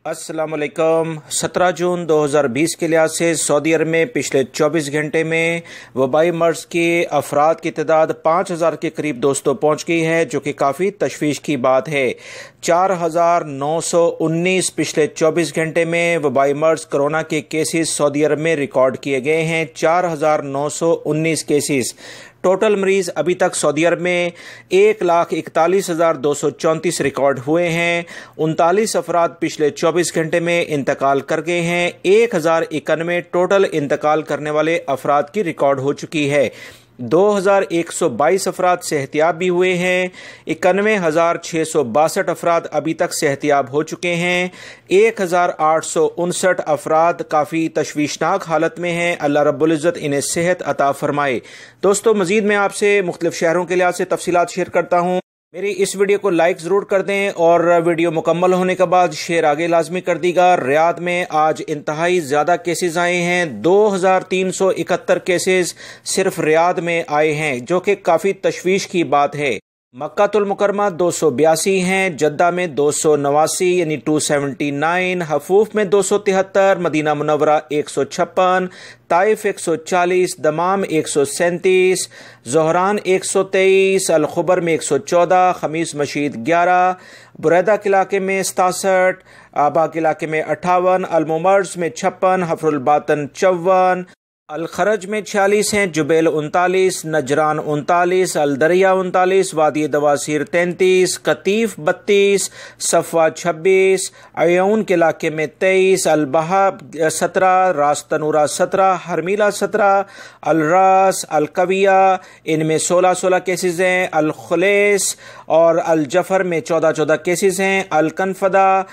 अस्सलाम वालेकुम। 17 जून 2020 के लिहाज से सऊदी अरब में पिछले 24 घंटे में वबाई मर्ज के अफराद की तादाद 5000 के करीब दोस्तों पहुँच गई है, जो कि काफ़ी तशवीश की बात है। 4919 पिछले 24 घंटे में वबाई मर्ज कोरोना के केसेस सऊदी अरब में रिकॉर्ड किए गए हैं। 4919 केसेस। टोटल मरीज अभी तक सऊदी अरब में 1,41,234 रिकॉर्ड हुए हैं। 39 अफराद पिछले 24 घंटे में इंतकाल कर गए हैं। 1091 टोटल इंतकाल करने वाले अफराद की रिकॉर्ड हो चुकी है। 2122 अफराद सेहतियाब भी हुए हैं। 91,662 अफराद अभी तक सेहतियाब हो चुके हैं। 1,859 अफराद काफ़ी तशवीशनाक हालत में हैं। अल्लाह रब्बुल इज़्ज़त इन्हें सेहत अता फरमाए। दोस्तों, मज़ीद मैं आपसे मुख्तलिफ शहरों के लिहाज से तफसीलात शेयर करता हूँ। मेरी इस वीडियो को लाइक ज़रूर कर दें और वीडियो मुकम्मल होने के बाद शेयर आगे लाजमी कर दीगा। रियाद में आज इंतहाई ज़्यादा केसेस आए हैं। 2371 केसेस सिर्फ रियाद में आए हैं, जो कि काफ़ी तशवीश की बात है। मक्कातुल मुकरमा 282 हैं, जद्दा में 289 यानी 279, हफूफ में 273, Madina Munawwara 156, Taif 140, Dammam 137, Zahran 123, Al Khobar में 114, खमीस मशीद 11, बुरैदा के इलाके में 67, आबा के इलाके में 58, अलमुमर्ज में 56, हफरुल बातन 54, अलखरज में 46 हैं, जुबैल 39, नजरान 39, अलदरिया 39, वादी दवासीर 33, कतीफ 32, सफ़ा 26, अयौन के इलाके में 23, अलबहा 17, रास्तनूरा 17, हरमीला 17, अलरास, अलकविया इनमें 16 केसेस हैं। अलखुलेस और अलजफर में 14 केसेस हैं। अलकनफदा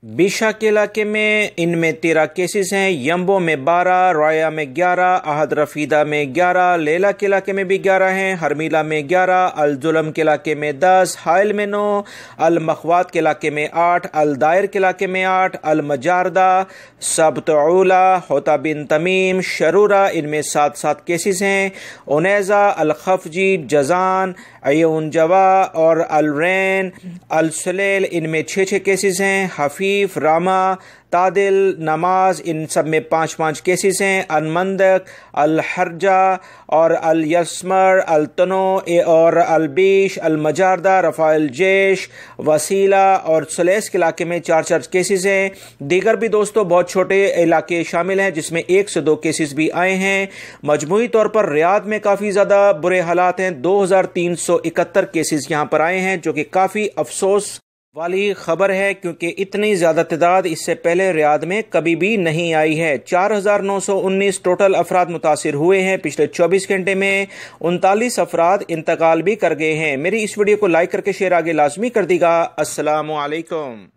बीशा के इलाके में इनमें 13 केसेस हैं। यम्बो में 12, राया में 11, अहद रफीदा में 11, लेला के इलाके में भी 11 हैं। हरमीला में 11, अलजुलम के इलाके में 10, हाइल में 9, अलमखवात के इलाके में 8, अलदायर के इलाके में 8, अलमजारदा, सबतउला, होता बिन तमीम, शरूरा इनमें 7 केसेस हैं। उनैज़ा, अलखफजी, जजान, अयून जवा और अलरैन, अलसलेल इनमें 6 केसेस हैं। हफीफ, रामा, तादिल, नमाज इन सब में 5 केसेस हैं। अनमंदक, अलहरजा और अल-यसमर, अलतनो और अलबीश, अलमजारदा, रफ़ाइल जेश, वसीला और सलेस के इलाके में 4 केसेस हैं। दीगर भी दोस्तों बहुत छोटे इलाके शामिल हैं, जिसमें 1 से 2 केसेस भी आए हैं। मजमूई तौर पर रियाद में काफ़ी ज़्यादा बुरे हालात हैं। 2371 केसेस यहाँ पर आए हैं, जो कि काफ़ी अफसोस वाली खबर है, क्योंकि इतनी ज़्यादा तादाद इससे पहले रियाद में कभी भी नहीं आई है। 4919 टोटल अफराद मुतासिर हुए हैं। पिछले 24 घंटे में 39 अफराद इंतकाल भी कर गए हैं। मेरी इस वीडियो को लाइक करके शेयर आगे लाजमी कर दीगा। अस्सलामु अलैकुम।